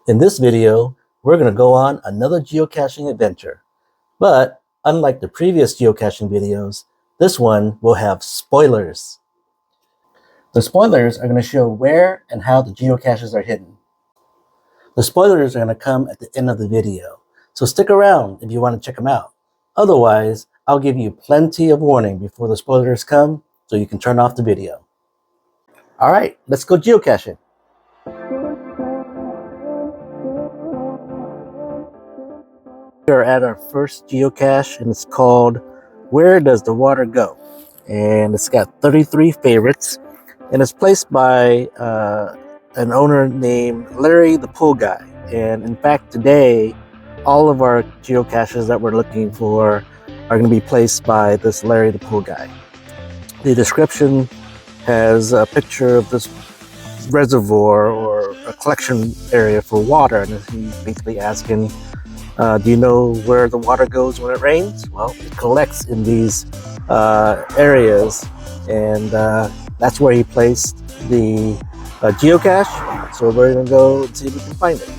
In this video, we're going to go on another geocaching adventure. But unlike the previous geocaching videos, this one will have spoilers. The spoilers are going to show where and how the geocaches are hidden. The spoilers are going to come at the end of the video, so stick around if you want to check them out. Otherwise, I'll give you plenty of warning before the spoilers come, so you can turn off the video. Alright, let's go geocaching. We are at our first geocache, and it's called Where Does the Water Go? And it's got 33 favorites, and it's placed by an owner named Larry the Pool Guy. And in fact, today, all of our geocaches that we're looking for are going to be placed by this Larry the Pool Guy. The description has a picture of this reservoir or a collection area for water, and he's basically asking, do you know where the water goes when it rains? Well, it collects in these areas, and that's where he placed the geocache. So we're gonna go and see if we can find it.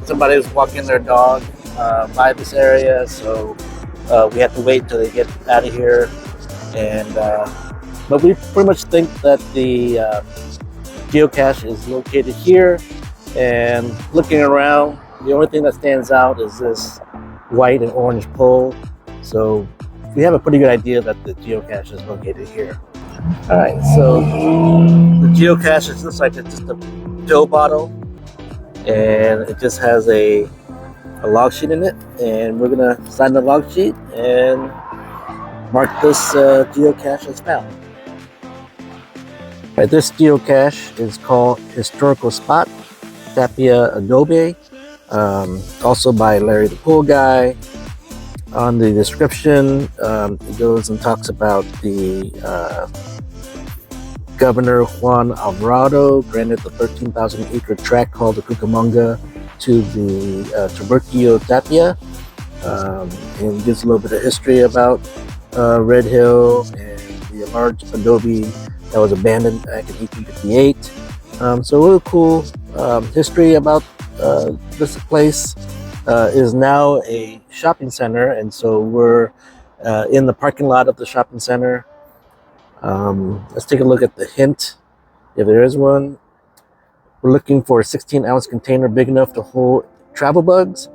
Somebody was walking their dog by this area, so we have to wait until they get out of here. And but we pretty much think that the geocache is located here. And looking around, the only thing that stands out is this white and orange pole. So we have a pretty good idea that the geocache is located here. All right, so the geocache looks like it's just a pill bottle, and it just has a log sheet in it. And we're gonna sign the log sheet and mark this geocache as found. All right, this geocache is called Historical Spot, Tapia Adobe. Also by Larry the Pool Guy. On the description, it goes and talks about the Governor Juan Alvarado granted the 13,000 acre tract called the Cucamonga to the Tiburcio Tapia, and gives a little bit of history about Red Hill and the large adobe that was abandoned back in 1858. So a really cool history about this place. Is now a shopping center, and so we're in the parking lot of the shopping center. Let's take a look at the hint, if there is one. We're looking for a 16-ounce container big enough to hold travel bugs.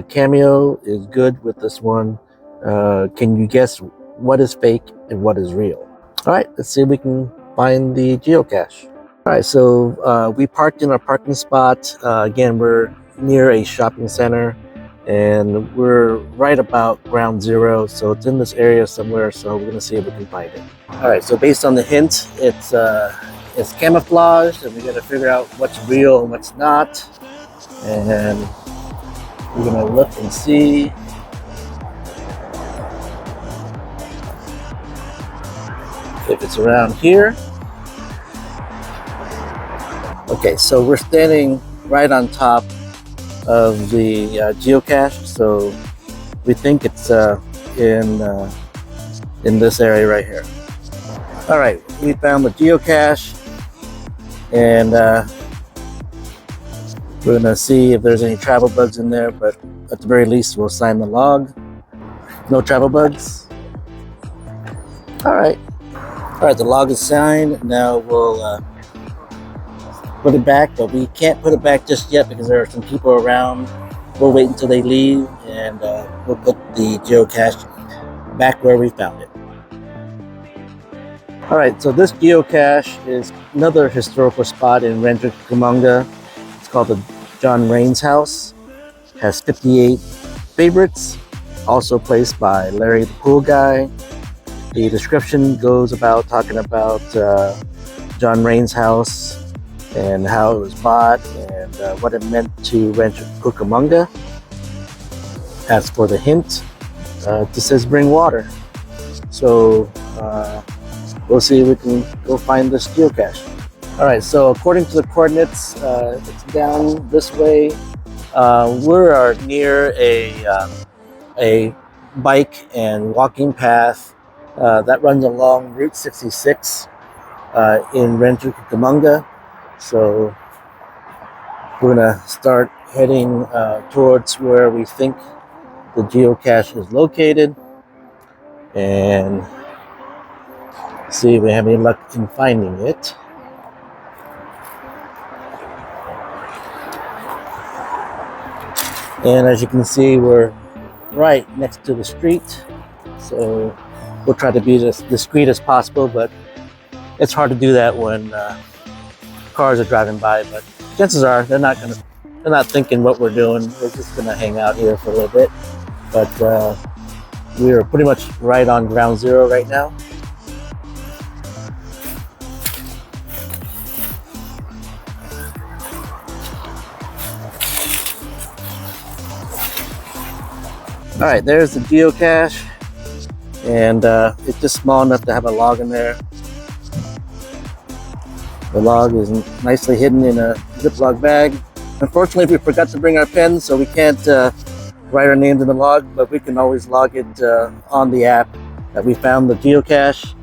Cameo is good with this one. Can you guess what is fake and what is real? All right, let's see if we can find the geocache. All right, so we parked in our parking spot. Again, we're near a shopping center, and we're right about ground zero, so it's in this area somewhere. So we're gonna see if we can find it. All right, so based on the hint, it's camouflaged, and we gotta figure out what's real and what's not. And we're gonna look and see. If it's around here. Okay, so we're standing right on top of the geocache, so we think it's in this area right here. All right, we found the geocache, and we're gonna see if there's any travel bugs in there, but at the very least we'll sign the log. No travel bugs. All right, the log is signed. Now we'll put it back, but we can't put it back just yet because there are some people around. We'll wait until they leave, and we'll put the geocache back where we found it. All right, so this geocache is another historical spot in Rancho Cucamonga. It's called the John Raines House. It has 58 favorites, also placed by Larry the Pool Guy. The description goes about talking about John Raines House and how it was bought and what it meant to Rancho Cucamonga. As for the hint, it just says bring water. So we'll see if we can go find this geocache. All right, so according to the coordinates, it's down this way. We're near a bike and walking path that runs along Route 66 in Rancho Cucamonga. So we're gonna start heading towards where we think the geocache is located, and see if we have any luck in finding it. And as you can see, we're right next to the street, so we'll try to be as discreet as possible, but it's hard to do that when cars are driving by. But chances are they're not thinking what we're doing. We're just gonna hang out here for a little bit. But we are pretty much right on ground zero right now. All right, there's the geocache, and it's just small enough to have a log in there. The log is nicely hidden in a Ziploc bag. Unfortunately, we forgot to bring our pens, so we can't write our names in the log, but we can always log it on the app that we found the geocache.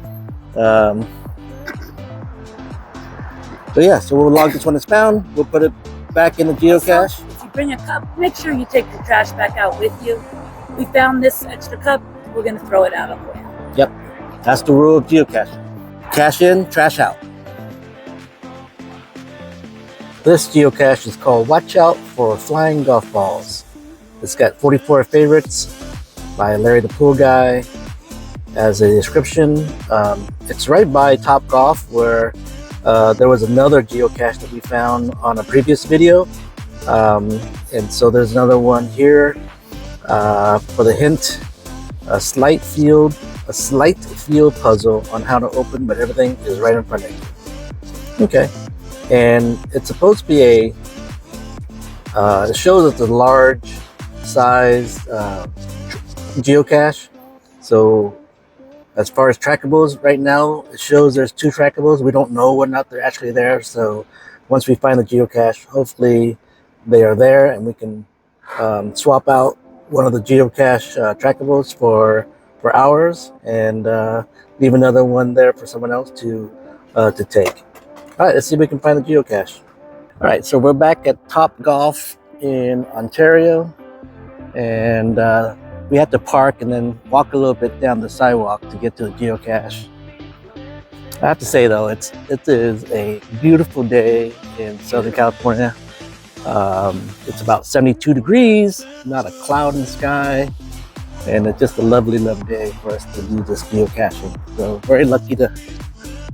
So yeah, so we'll log this when it's found. We'll put it back in the geocache. If you bring a cup, make sure you take the trash back out with you. We found this extra cup, we're gonna throw it out on the way. Yep, that's the rule of geocaching. Cash in, trash out. This geocache is called Watch Out for Flying Golf Balls. It's got 44 favorites by Larry the Pool Guy as a description. It's right by Top Golf, where there was another geocache that we found on a previous video. And so there's another one here. For the hint, a slight field puzzle on how to open, but everything is right in front of you. Okay, and it's supposed to be it shows it's a large size geocache. So as far as trackables right now, it shows there's 2 trackables. We don't know whether or not they're actually there. So once we find the geocache, hopefully they are there, and we can swap out one of the geocache trackables for ours, and leave another one there for someone else to take. All right, let's see if we can find the geocache. All right, so we're back at Top Golf in Ontario, and we had to park and then walk a little bit down the sidewalk to get to the geocache. I have to say though, it is a beautiful day in Southern California. It's about 72 degrees, not a cloud in the sky, and it's just a lovely, lovely day for us to do this geocaching. So very lucky to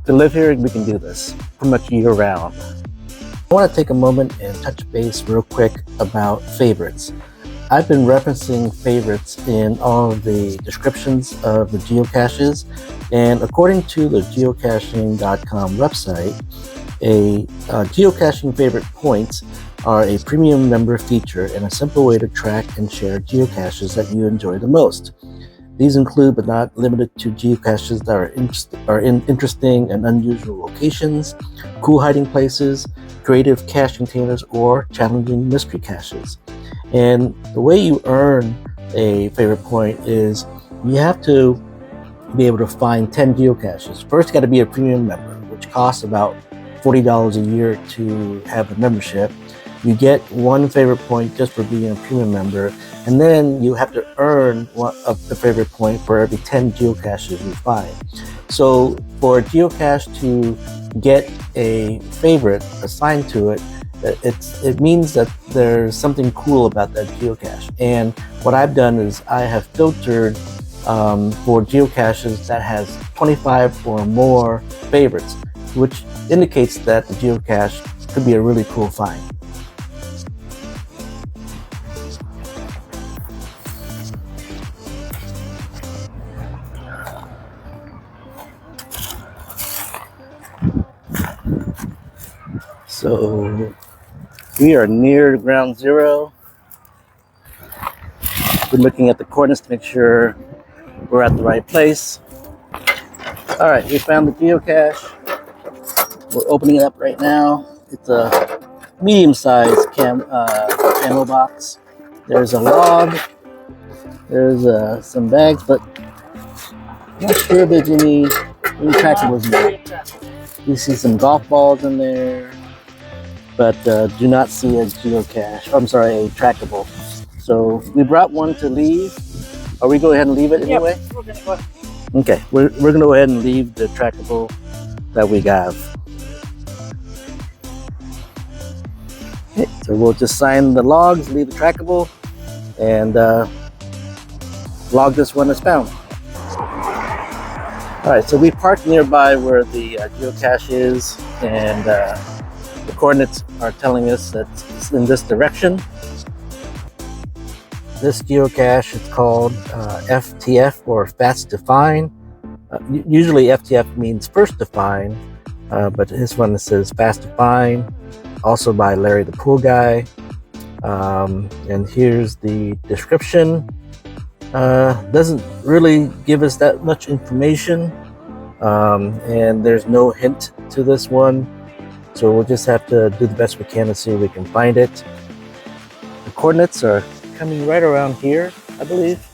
live here, and we can do this pretty much year round. I want to take a moment and touch base real quick about favorites. I've been referencing favorites in all of the descriptions of the geocaches, and according to the geocaching.com website, geocaching favorite points are a premium member feature and a simple way to track and share geocaches that you enjoy the most. These include, but not limited to, geocaches that are in interesting and unusual locations, cool hiding places, creative cache containers, or challenging mystery caches. And the way you earn a favorite point is you have to be able to find 10 geocaches. First, you got to be a premium member, which costs about $40 a year to have the membership. You get 1 favorite point just for being a premium member, and then you have to earn the favorite point for every 10 geocaches you find. So for a geocache to get a favorite assigned to it, it means that there's something cool about that geocache. And what I've done is I have filtered for geocaches that has 25 or more favorites, which indicates that the geocache could be a really cool find. So we are near ground zero. We're looking at the coordinates to make sure we're at the right place. All right, we found the geocache. We're opening it up right now. It's a medium-sized camo box. There's a log. There's some bags, but I'm not sure if there's any trackables in there. You see some golf balls in there. but do not see a geocache. I'm sorry, a trackable. So we brought one to leave. Are we go ahead and leave it anyway? Yep, we're gonna go. Okay, we're gonna go ahead and leave the trackable that we have. Okay, so we'll just sign the logs, leave the trackable, and log this one as found. All right, so we parked nearby where the geocache is, and the coordinates are telling us that it's in this direction. This geocache is called FTF, or fast to find. Usually FTF means first to find, but this one says fast to find, also by Larry the Pool Guy. And here's the description. Doesn't really give us that much information, and there's no hint to this one, so we'll just have to do the best we can to see if we can find it. The coordinates are coming right around here, I believe.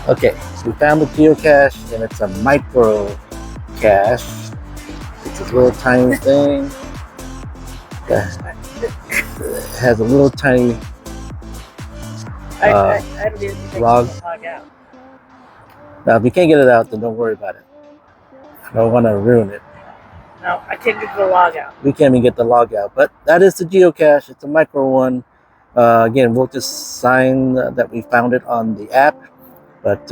Okay, we found the geocache, and it's a micro cache. It's a little tiny thing that has a little tiny I don't even think log. log out. Now, if you can't get it out, then don't worry about it. I don't want to ruin it. No, I can't get the log out. We can't even get the log out, but that is the geocache. It's a micro one. Again, we'll just sign that we found it on the app, but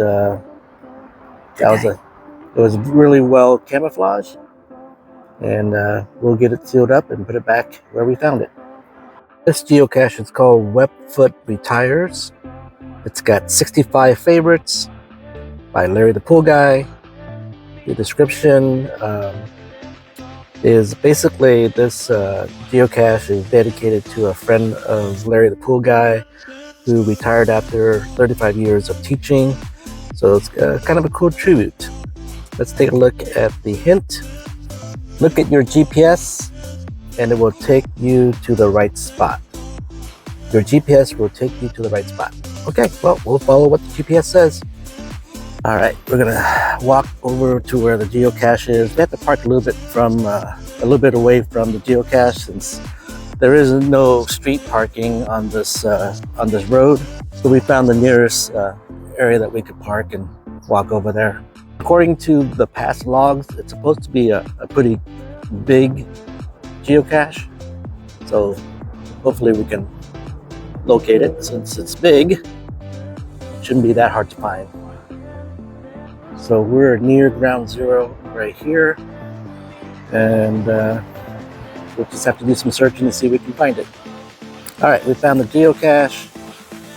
it was really well camouflaged, and we'll get it sealed up and put it back where we found it. This geocache is called Webfoot Retires. It's got 65 favorites by Larry the Pool Guy. The description is basically this geocache is dedicated to a friend of Larry the Pool Guy who retired after 35 years of teaching. So it's kind of a cool tribute. Let's take a look at the hint. Look at your GPS and it will take you to the right spot. Your GPS will take you to the right spot. Okay, well, we'll follow what the GPS says. All right, we're gonna walk over to where the geocache is. We have to park a little bit away from the geocache since there is no street parking on this road. So we found the nearest area that we could park and walk over there. According to the past logs, it's supposed to be a pretty big geocache. So hopefully we can locate it. Since it's big, it shouldn't be that hard to find. So we're near ground zero right here, and we'll just have to do some searching to see if we can find it. All right, we found the geocache,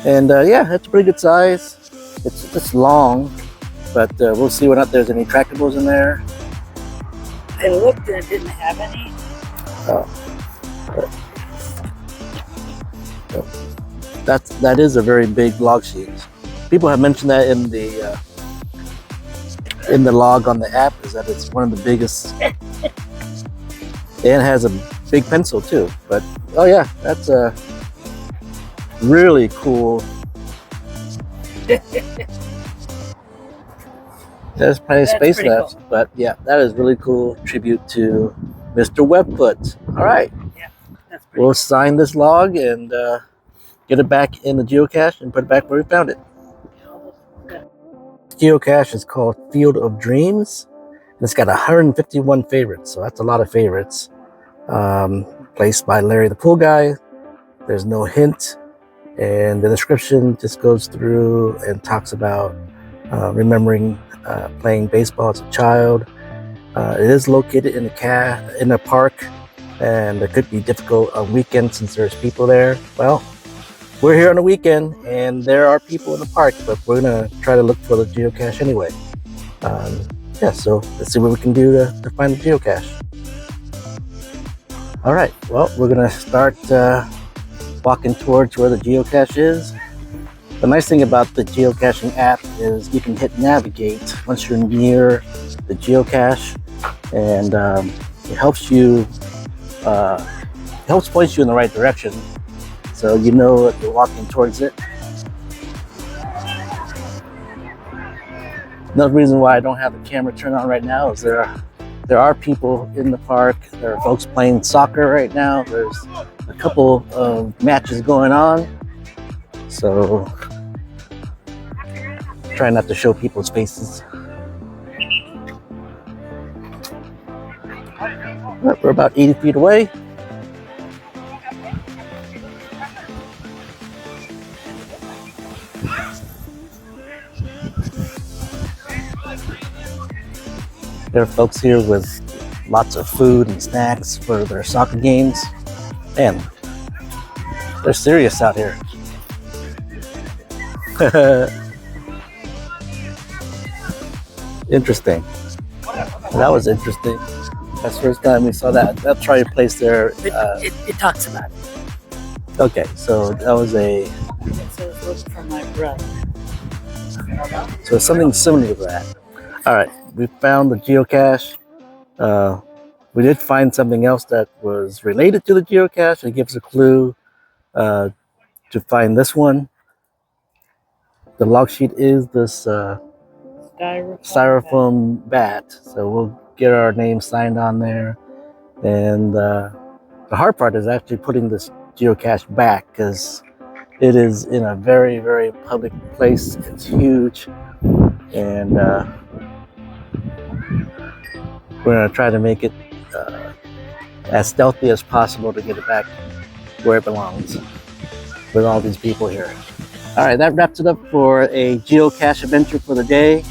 and yeah, it's a pretty good size. It's long, but we'll see whether or not there's any tractables in there. I looked and it didn't have any. That is a very big log sheet. People have mentioned that in the log on the app, is that it's one of the biggest, and it has a big pencil too. But oh yeah, that's a really cool. There's plenty of space left, cool. But yeah, that is really cool tribute to Mr. Webfoot. All right, yeah, that's we'll sign this log and get it back in the geocache and put it back where we found it. Geocache is called Field of Dreams, and it's got 151 favorites, so that's a lot of favorites. Placed by Larry the Pool Guy. There's no hint, and the description just goes through and talks about remembering playing baseball as a child. It is located in a park, and it could be difficult on weekends since there's people there. Well, we're here on the weekend and there are people in the park, but we're gonna try to look for the geocache anyway. Yeah, so let's see what we can do to find the geocache. All right, well, we're gonna start walking towards where the geocache is. The nice thing about the geocaching app is you can hit navigate once you're near the geocache, and it helps you, it helps point you in the right direction, so you know that you're walking towards it. Another reason why I don't have the camera turned on right now is there are people in the park. There are folks playing soccer right now. There's a couple of matches going on, so try not to show people's faces. We're about 80 feet away. There are folks here with lots of food and snacks for their soccer games. Man, they're serious out here. Interesting. That was interesting. That's the first time we saw that. They'll try to place their... It talks about it. Okay, so that was a... It says, look for my brother. So something similar to that. All right, we found the geocache. We did find something else that was related to the geocache. It gives a clue to find this one. The log sheet is this styrofoam bat. So we'll get our name signed on there. And the hard part is actually putting this geocache back, because it is in a very, very public place. It's huge. And we're going to try to make it as stealthy as possible to get it back where it belongs with all these people here. All right, that wraps it up for a geocache adventure for the day.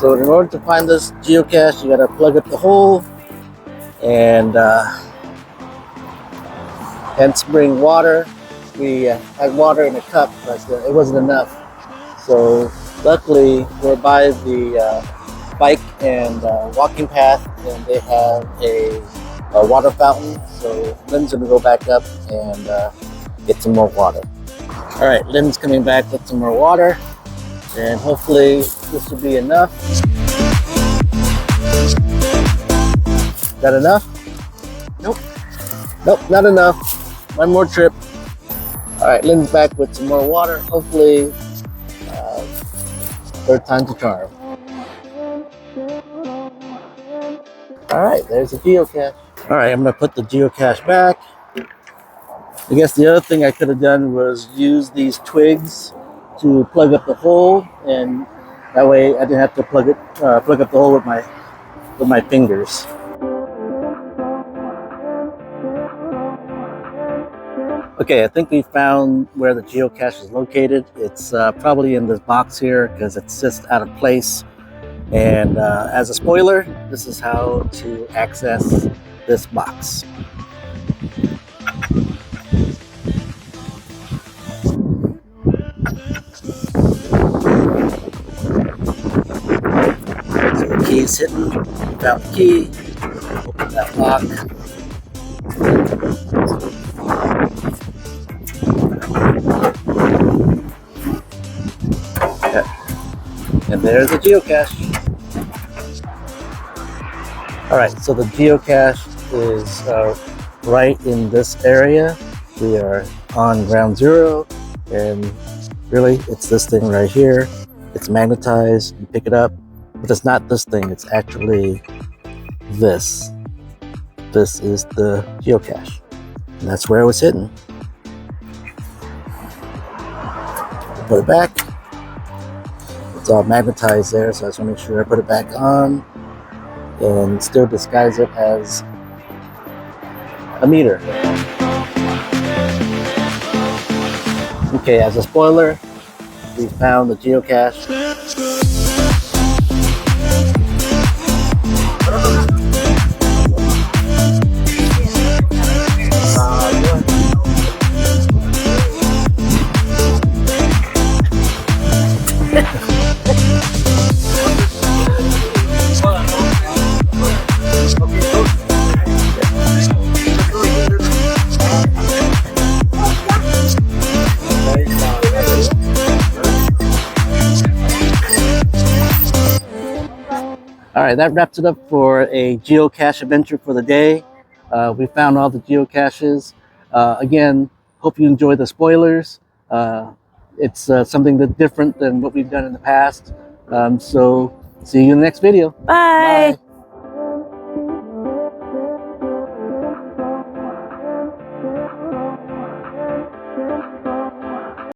So in order to find this geocache, you gotta plug up the hole and hence bring water. We had water in a cup, but it wasn't enough. So luckily we're by the bike and walking path, and they have a water fountain. So Lynn's gonna go back up and get some more water. All right, Lynn's coming back with some more water, and hopefully this will be enough. Is that enough? Nope. Nope, not enough. One more trip. All right, Lynn's back with some more water. Hopefully, third time's a charm. All right, there's the geocache. All right, I'm gonna put the geocache back. I guess the other thing I could have done was use these twigs to plug up the hole, and that way I didn't have to plug up the hole with my fingers. Okay, I think we found where the geocache is located. It's probably in this box here because it's just out of place. And as a spoiler, this is how to access this box. So the key is hidden. Found the key. Open that lock. Okay. And there's the geocache. All right, so the geocache is right in this area. We are on ground zero, and really it's this thing right here. It's magnetized. You pick it up, but it's not this thing. It's actually this. This is the geocache, and that's where it was hidden. Put it back. It's all magnetized there, so I just want to make sure I put it back on. and still disguise it as a meter. Okay, as a spoiler, we found the geocache. All right, that wraps it up for a geocache adventure for the day. We found all the geocaches. Again, hope you enjoy the spoilers. It's something that's different than what we've done in the past. So see you in the next video. Bye. Bye.